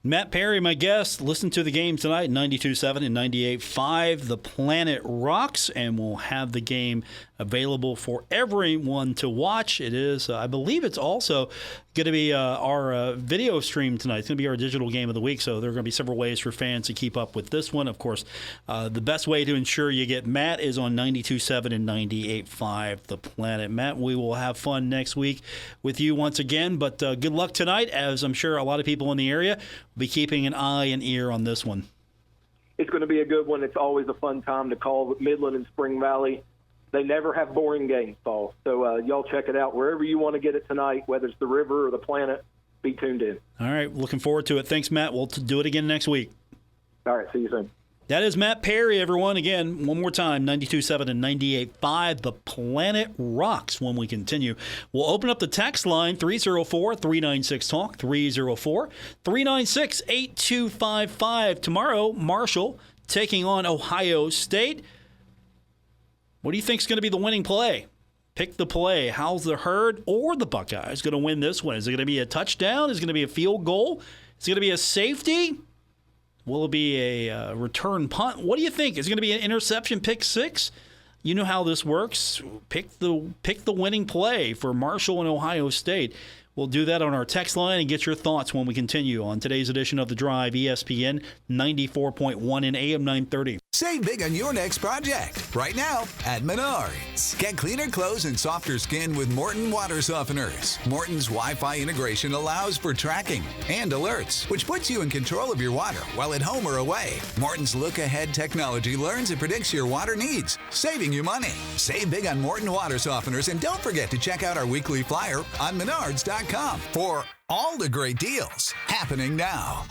Matt Perry, my guest. Listen to the game tonight, 92.7 and 98.5. The Planet rocks, and we'll have the game available for everyone to watch. It is, I believe it's also going to be our video stream tonight. It's going to be our digital game of the week, so there are going to be several ways for fans to keep up with this one. Of course, the best way to ensure you get Matt is on 92.7 and 98.5 The Planet. Matt, we will have fun next week with you once again, but good luck tonight, as I'm sure a lot of people in the area will be keeping an eye and ear on this one. It's going to be a good one. It's always a fun time to call Midland and Spring Valley. They never have boring games, Paul. So y'all check it out wherever you want to get it tonight, whether it's the River or the Planet. Be tuned in. All right, looking forward to it. Thanks, Matt. We'll do it again next week. All right, see you soon. That is Matt Perry, everyone. Again, one more time, 92.7 and 98.5. The Planet rocks when we continue. We'll open up the text line, 304-396-TALK, 304-396-8255. Tomorrow, Marshall taking on Ohio State. What do you think is going to be the winning play? Pick the play. How's the Herd or the Buckeyes going to win this one? Is it going to be a touchdown? Is it going to be a field goal? Is it going to be a safety? Will it be a return punt? What do you think? Is it going to be an interception, pick six? You know how this works. Pick the winning play for Marshall and Ohio State. We'll do that on our text line and get your thoughts when we continue on today's edition of The Drive, ESPN 94.1 and AM 930. Save big on your next project. Right now at Menards. Get cleaner clothes and softer skin with Morton water softeners. Morton's Wi-Fi integration allows for tracking and alerts, which puts you in control of your water while at home or away. Morton's look-ahead technology learns and predicts your water needs, saving you money. Save big on Morton water softeners, and don't forget to check out our weekly flyer on Menards.com for all the great deals happening now.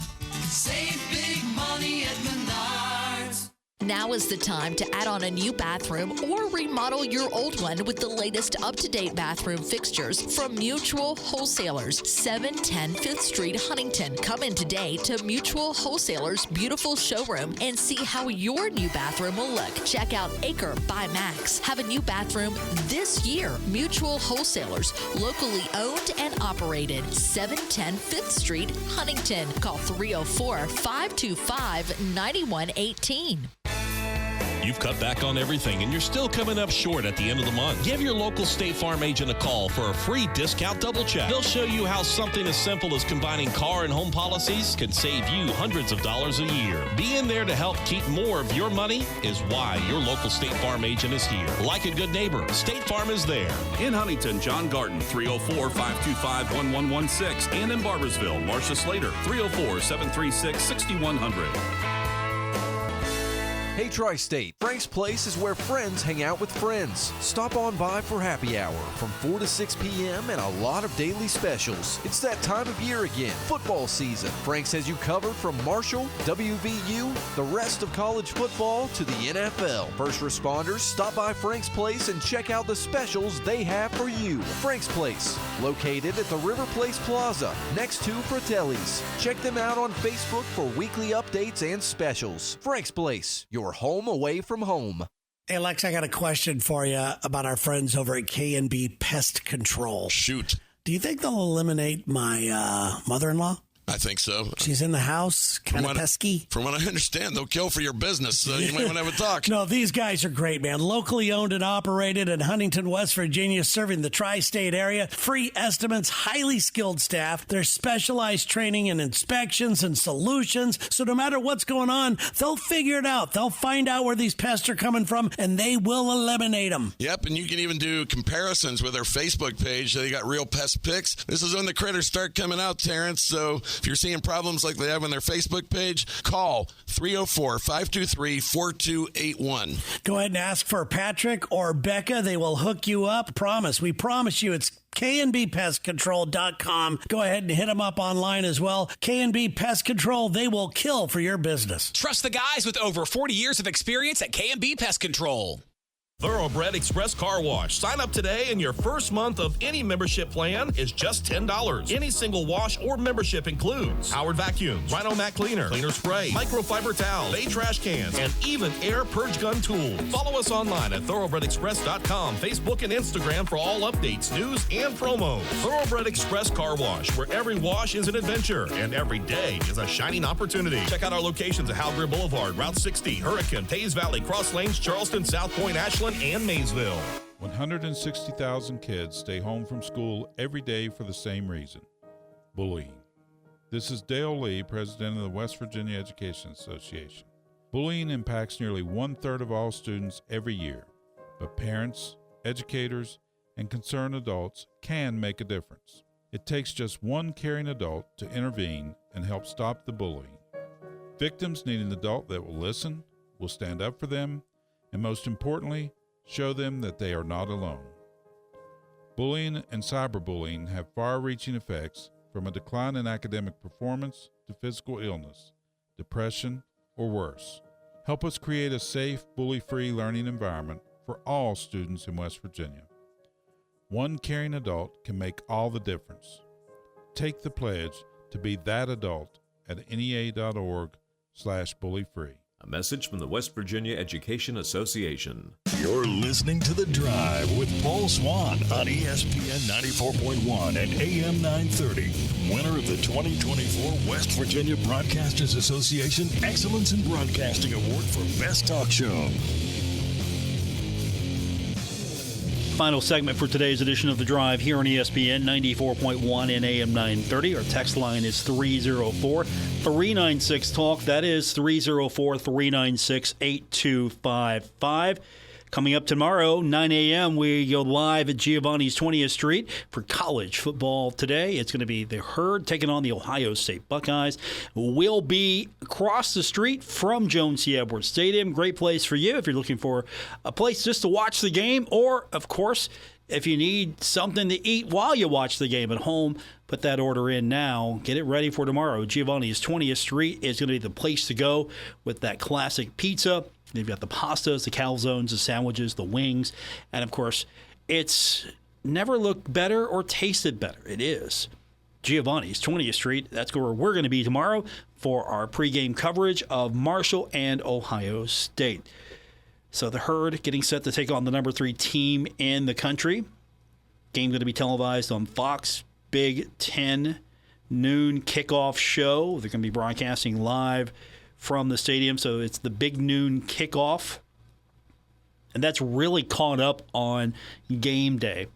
Save big money at Menards. Now is the time to add on a new bathroom or remodel your old one with the latest up-to-date bathroom fixtures from Mutual Wholesalers, 710 5th Street, Huntington. Come in today to Mutual Wholesalers' beautiful showroom and see how your new bathroom will look. Check out Acre by Max. Have a new bathroom this year. Mutual Wholesalers, locally owned and operated, 710 5th Street, Huntington. Call 304-525-9118. You've cut back on everything and you're still coming up short at the end of the month. Give your local State Farm agent a call for a free discount double check. They'll show you how something as simple as combining car and home policies can save you hundreds of dollars a year. Being there to help keep more of your money is why your local State Farm agent is here. Like a good neighbor, State Farm is there. In Huntington, John Garten, 304-525-1116. And in Barbersville, Marcia Slater, 304-736-6100. Hey Tri-State, Frank's Place is where friends hang out with friends. Stop on by for happy hour from 4 to 6 p.m. and a lot of daily specials. It's that time of year again, football season. Frank's has you covered from Marshall, WVU, the rest of college football to the NFL. First responders, stop by Frank's Place and check out the specials they have for you. Frank's Place, located at the River Place Plaza, next to Fratelli's. Check them out on Facebook for weekly updates and specials. Frank's Place, your home away from home. Hey, Lex, I got a question for you about our friends over at K&B Pest Control. Shoot. Do you think they'll eliminate my mother-in-law? I think so. She's in the house, kind of pesky. From what I understand, they'll kill for your business, so you might want to have a talk. No, these guys are great, man. Locally owned and operated in Huntington, West Virginia, serving the tri-state area. Free estimates, highly skilled staff. There's specialized training and inspections and solutions. So no matter what's going on, they'll figure it out. They'll find out where these pests are coming from, and they will eliminate them. Yep, and you can even do comparisons with their Facebook page. They got real pest pics. This is when the critters start coming out, Terrence, so if you're seeing problems like they have on their Facebook page, call 304-523-4281. Go ahead and ask for Patrick or Becca. They will hook you up. We promise you it's KNBPestControl.com. Go ahead and hit them up online as well. K&B Pest Control, they will kill for your business. Trust the guys with over 40 years of experience at K&B Pest Control. Thoroughbred Express Car Wash. Sign up today and your first month of any membership plan is just $10. Any single wash or membership includes Howard vacuums, Rhino Mac cleaner, cleaner spray, microfiber towels, bay trash cans, and even air purge gun tools. Follow us online at thoroughbredexpress.com, Facebook, and Instagram for all updates, news, and promos. Thoroughbred Express Car Wash, where every wash is an adventure and every day is a shining opportunity. Check out our locations at Howell Greer Boulevard, Route 60, Hurricane, Taze Valley, Cross Lanes, Charleston, South Point, Ashland, and Maysville. 160,000 kids stay home from school every day for the same reason: bullying. This is Dale Lee, president of the West Virginia Education Association. Bullying impacts nearly 1/3 of all students every year, but parents, educators, and concerned adults can make a difference. It takes just one caring adult to intervene and help stop the bullying. Victims need an adult that will listen, will stand up for them, and most importantly, show them that they are not alone. Bullying and cyberbullying have far-reaching effects, from a decline in academic performance to physical illness, depression, or worse. Help us create a safe, bully-free learning environment for all students in West Virginia. One caring adult can make all the difference. Take the pledge to be that adult at NEA.org/bullyfree. A message from the West Virginia Education Association. You're listening to The Drive with Paul Swann on ESPN 94.1 and AM 930. Winner of the 2024 West Virginia Broadcasters Association Excellence in Broadcasting Award for Best Talk Show. Final segment for today's edition of The Drive here on ESPN 94.1 and AM 930. Our text line is 304-396-TALK. That is 304-396-8255. Coming up tomorrow, 9 a.m., we go live at Giovanni's 20th Street for college football today. It's going to be the Herd taking on the Ohio State Buckeyes. We'll be across the street from Jones C. Edwards Stadium. Great place for you if you're looking for a place just to watch the game, or, of course, if you need something to eat while you watch the game at home, put that order in now. Get it ready for tomorrow. Giovanni's 20th Street is going to be the place to go with that classic pizza. They've got the pastas, the calzones, the sandwiches, the wings, and, of course, it's never looked better or tasted better. It is. Giovanni's 20th Street. That's where we're going to be tomorrow for our pregame coverage of Marshall and Ohio State. So the Herd getting set to take on the number 3 team in the country. Game going to be televised on Fox. Big 10 noon kickoff show. They're going to be broadcasting live from the stadium, so it's the big noon kickoff. And that's really caught up on game day.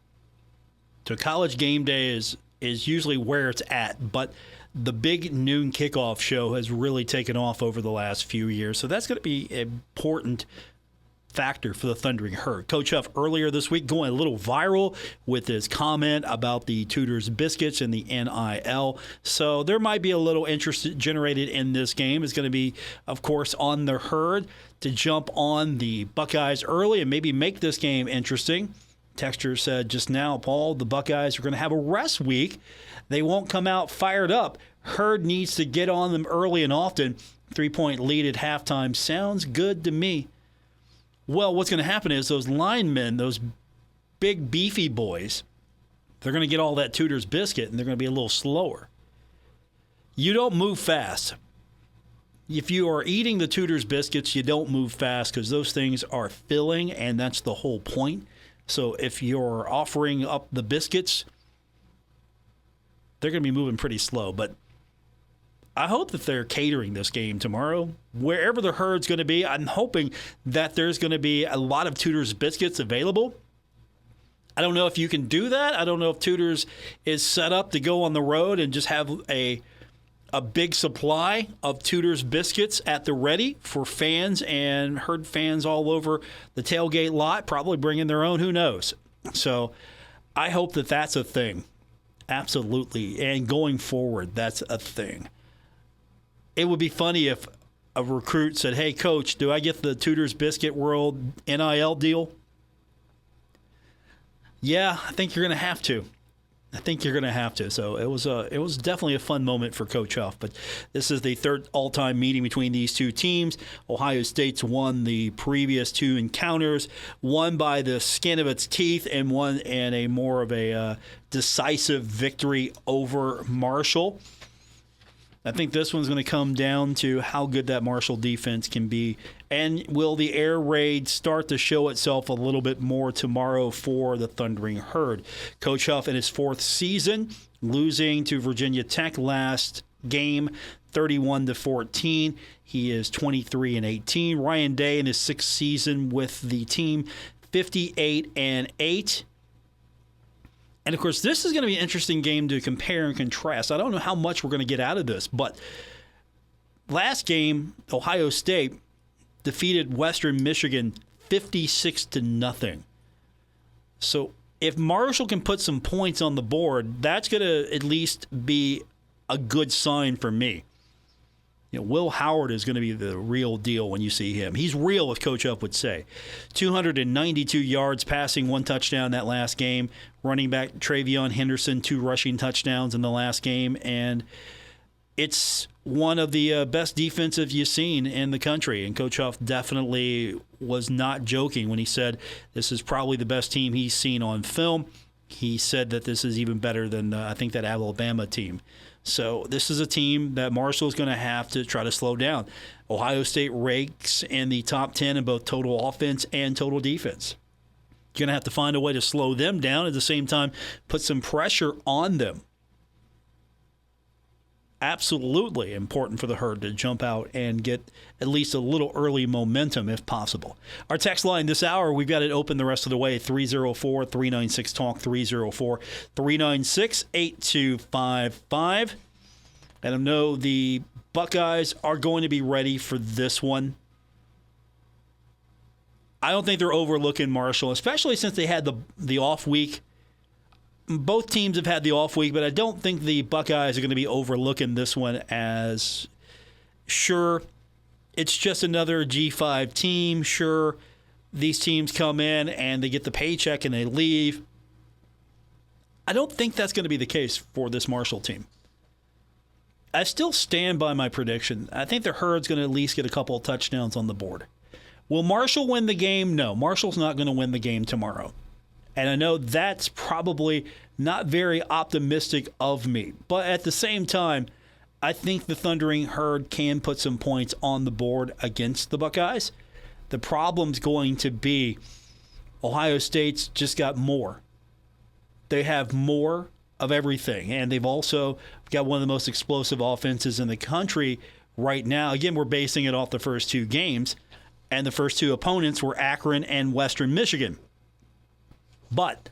So college game day is usually where it's at, but the big noon kickoff show has really taken off over the last few years. So that's going to be an important factor for the Thundering Herd. Coach Huff earlier this week going a little viral with his comment about the Tudor's Biscuits and the NIL. So there might be a little interest generated in this game. It's going to be, of course, on the Herd to jump on the Buckeyes early and maybe make this game interesting. Texture said just now, Paul, the Buckeyes are going to have a rest week. They won't come out fired up. Herd needs to get on them early and often. 3-point lead at halftime sounds good to me. Well, what's going to happen is those linemen, those big beefy boys, they're going to get all that Tudor's biscuit and they're going to be a little slower. You don't move fast. If you are eating the Tudor's biscuits, you don't move fast because those things are filling, and that's the whole point. So if you're offering up the biscuits, they're going to be moving pretty slow. But I hope that they're catering this game tomorrow. Wherever the Herd's going to be, I'm hoping that there's going to be a lot of Tudor's biscuits available. I don't know if you can do that. I don't know if Tudor's is set up to go on the road and just have a big supply of Tudor's biscuits at the ready for fans and Herd fans all over the tailgate lot, probably bringing their own, who knows. So I hope that that's a thing. Absolutely. And going forward, that's a thing. It would be funny if a recruit said, "Hey, coach, do I get the Tudor's Biscuit World NIL deal?" Yeah, I think you're going to have to. So it was definitely a fun moment for Coach Huff. But this is the third all-time meeting between these two teams. Ohio State's won the previous 2 encounters, one by the skin of its teeth, and one in a more of a decisive victory over Marshall. I think this one's going to come down to how good that Marshall defense can be. And will the air raid start to show itself a little bit more tomorrow for the Thundering Herd? Coach Huff in his 4th season, losing to Virginia Tech last game, 31-14. He is 23-18. Ryan Day in his 6th season with the team, 58-8. And, of course, this is going to be an interesting game to compare and contrast. I don't know how much we're going to get out of this, but last game, Ohio State defeated Western Michigan 56-0. So if Marshall can put some points on the board, that's going to at least be a good sign for me. You know, Will Howard is going to be the real deal when you see him. He's real, as Coach Up would say. 292 yards passing, 1 touchdown that last game. Running back Travion Henderson, 2 rushing touchdowns in the last game. And it's one of the best defensive you've seen in the country. And Coach Huff definitely was not joking when he said this is probably the best team he's seen on film. He said that this is even better than, I think, that Alabama team. So this is a team that Marshall's going to have to try to slow down. Ohio State ranks in the top 10 in both total offense and total defense. You're going to have to find a way to slow them down, at the same time put some pressure on them. absolutely important for the Herd to jump out and get at least a little early momentum if possible. Our text line this hour, we've got it open the rest of the way, 304-396-TALK, 304-396-8255. And I know the Buckeyes are going to be ready for this one. I don't think they're overlooking Marshall, especially since they had the off week. Both teams have had the off week, but I don't think the Buckeyes are going to be overlooking this one as, sure, it's just another G5 team. Sure, these teams come in and they get the paycheck and they leave. I don't think that's going to be the case for this Marshall team. I still stand by my prediction. I think the Herd's going to at least get a couple of touchdowns on the board. Will Marshall win the game? No, Marshall's not going to win the game tomorrow. And I know that's probably not very optimistic of me. But at the same time, I think the Thundering Herd can put some points on the board against the Buckeyes. The problem's going to be Ohio State's just got more. They have more of everything. And they've also got one of the most explosive offenses in the country right now. Again, we're basing it off the first two games. And the first two opponents were Akron and Western Michigan. But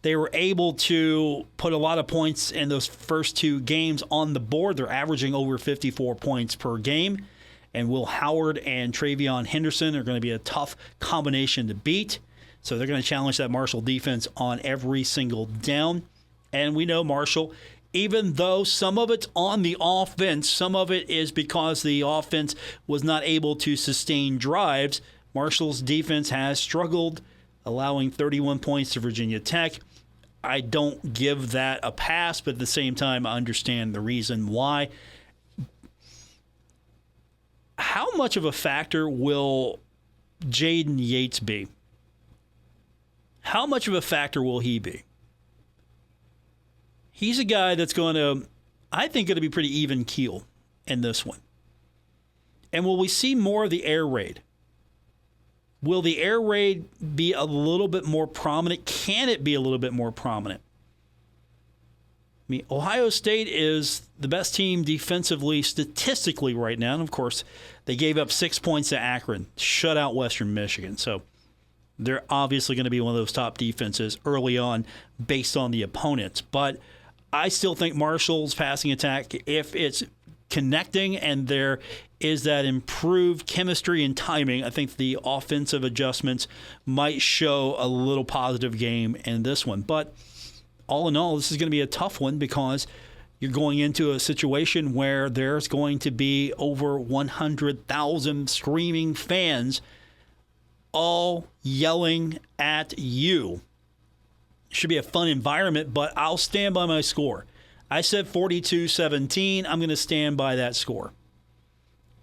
they were able to put a lot of points in those first two games on the board. They're averaging over 54 points per game. And Will Howard and Travion Henderson are going to be a tough combination to beat. So they're going to challenge that Marshall defense on every single down. And we know Marshall, even though some of it's on the offense, some of it is because the offense was not able to sustain drives. Marshall's defense has struggled, allowing 31 points to Virginia Tech. I don't give that a pass, but at the same time, I understand the reason why. How much of a factor will Jaden Yates be? How much of a factor will he be? He's a guy that's going to, I think, going to be pretty even keel in this one. And will we see more of the air raid? Will the air raid be a little bit more prominent? Can it be a little bit more prominent? I mean, Ohio State is the best team defensively, statistically right now. And, of course, they gave up 6 points to Akron, shut out Western Michigan. So they're obviously going to be one of those top defenses early on based on the opponents. But I still think Marshall's passing attack, if it's connecting and there is that improved chemistry and timing, I think the offensive adjustments might show a little positive game in this one. But all in all, this is going to be a tough one because you're going into a situation where there's going to be over 100,000 screaming fans all yelling at you. Should be a fun environment, but I'll stand by my score. I said 42-17. I'm going to stand by that score.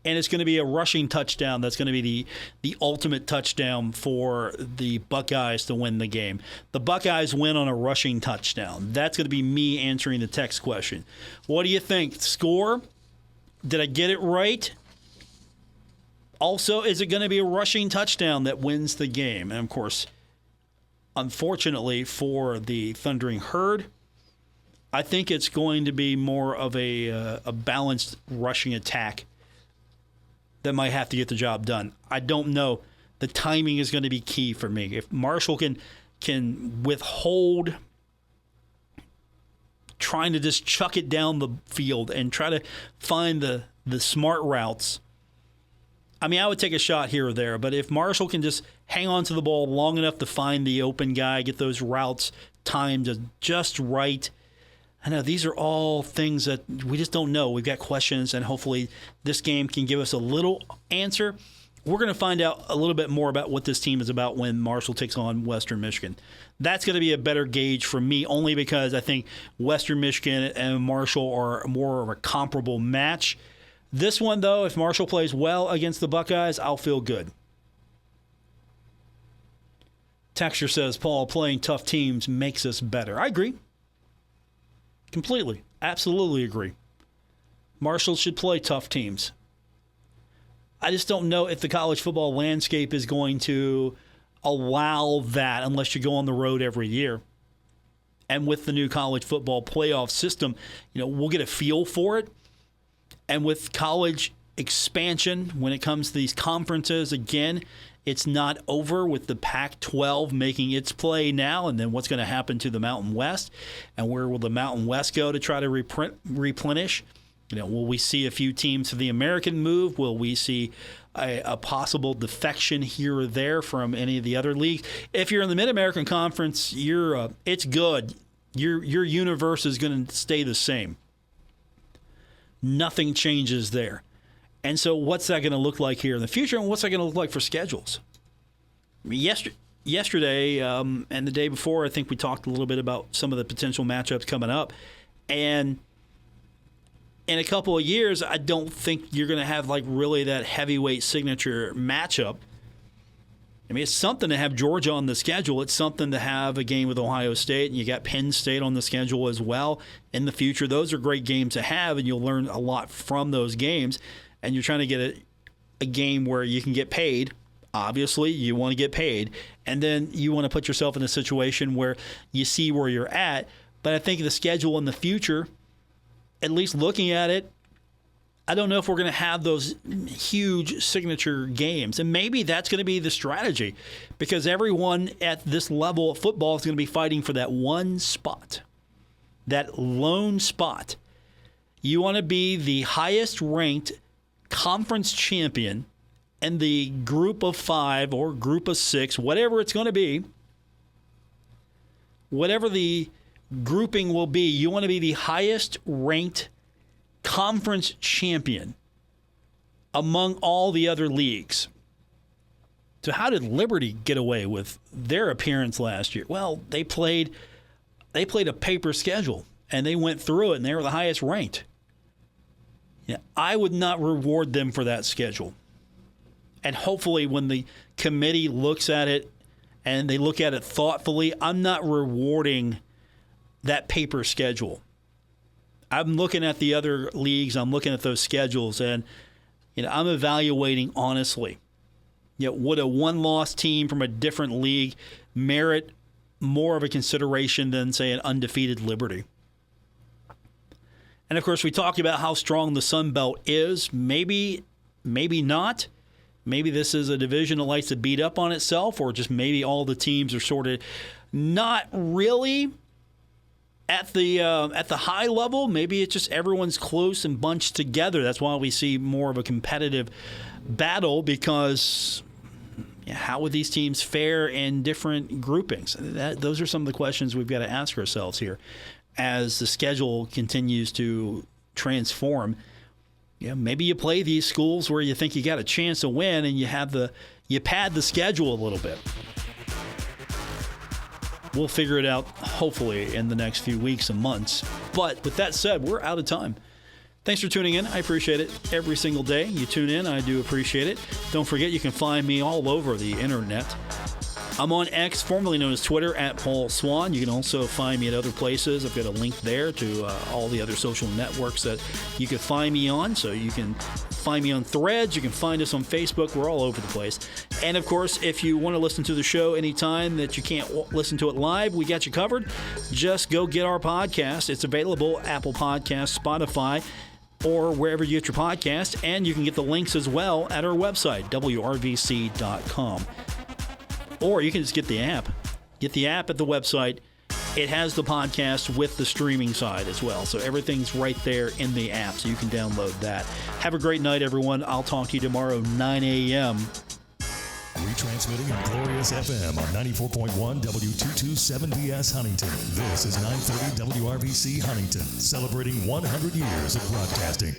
And it's going to be a rushing touchdown. That's going to be the ultimate touchdown for the Buckeyes to win the game. The Buckeyes win on a rushing touchdown. That's going to be me answering the text question. What do you think? Score? Did I get it right? Also, is it going to be a rushing touchdown that wins the game? And, of course, unfortunately for the Thundering Herd, I think it's going to be more of a balanced rushing attack that might have to get the job done. I don't know. The timing is going to be key for me. If Marshall can withhold trying to just chuck it down the field and try to find the smart routes, I mean, I would take a shot here or there, but if Marshall can just hang on to the ball long enough to find the open guy, get those routes timed just right, I know these are all things that we just don't know. We've got questions, and hopefully this game can give us a little answer. We're going to find out a little bit more about what this team is about when Marshall takes on Western Michigan. That's going to be a better gauge for me, only because I think Western Michigan and Marshall are more of a comparable match. This one, though, if Marshall plays well against the Buckeyes, I'll feel good. Texture says, Paul, playing tough teams makes us better. I agree. Completely. Absolutely agree. Marshall should play tough teams. I just don't know if the college football landscape is going to allow that unless you go on the road every year. And with the new college football playoff system, we'll get a feel for it. And with college expansion, when it comes to these conferences, again, it's not over with the Pac-12 making its play now, and then what's going to happen to the Mountain West, and where will the Mountain West go to try to replenish? Will we see a few teams for the American move? Will we see a possible defection here or there from any of the other leagues? If you're in the Mid-American Conference, it's good. Your universe is going to stay the same. Nothing changes there. And so what's that going to look like here in the future, and what's that going to look like for schedules? I mean, yesterday and the day before, I think we talked a little bit about some of the potential matchups coming up. And in a couple of years, I don't think you're going to have really that heavyweight signature matchup. I mean, it's something to have Georgia on the schedule. It's something to have a game with Ohio State, and you got Penn State on the schedule as well in the future. Those are great games to have, and you'll learn a lot from those games. And you're trying to get a game where you can get paid. Obviously, you want to get paid. And then you want to put yourself in a situation where you see where you're at. But I think the schedule in the future, at least looking at it, I don't know if we're going to have those huge signature games. And maybe that's going to be the strategy, because everyone at this level of football is going to be fighting for that one spot, that lone spot. You want to be the highest ranked conference champion and the group of 5 or group of 6, whatever it's going to be, whatever the grouping will be, you want to be the highest ranked conference champion among all the other leagues. So how did Liberty get away with their appearance last year? Well, they played a paper schedule, and they went through it, and they were the highest ranked. Yeah, I would not reward them for that schedule. And hopefully when the committee looks at it and they look at it thoughtfully, I'm not rewarding that paper schedule. I'm looking at the other leagues, I'm looking at those schedules, and I'm evaluating honestly. Would a one-loss team from a different league merit more of a consideration than, say, an undefeated Liberty? And, of course, we talked about how strong the Sun Belt is. Maybe not. Maybe this is a division that likes to beat up on itself, or just maybe all the teams are sort of not really at the high level. Maybe it's just everyone's close and bunched together. That's why we see more of a competitive battle, because how would these teams fare in different groupings? Those are some of the questions we've got to ask ourselves here as the schedule continues to transform. Maybe you play these schools where you think you got a chance to win, and you pad the schedule a little bit. We'll figure it out, hopefully, in the next few weeks and months. But with that said, we're out of time. Thanks for tuning in. I appreciate it. Every single day you tune in, I do appreciate it. Don't forget, you can find me all over the internet. I'm on X, formerly known as Twitter, at Paul Swann. You can also find me at other places. I've got a link there to all the other social networks that you can find me on. So you can find me on Threads. You can find us on Facebook. We're all over the place. And, of course, if you want to listen to the show anytime that you can't listen to it live, we got you covered. Just go get our podcast. It's available Apple Podcasts, Spotify, or wherever you get your podcast. And you can get the links as well at our website, wrvc.com. Or you can just get the app. Get the app at the website. It has the podcast with the streaming side as well. So everything's right there in the app, so you can download that. Have a great night, everyone. I'll talk to you tomorrow, 9 a.m. Retransmitting on Glorious FM on 94.1 W227BS Huntington. This is 930 WRVC Huntington, celebrating 100 years of broadcasting.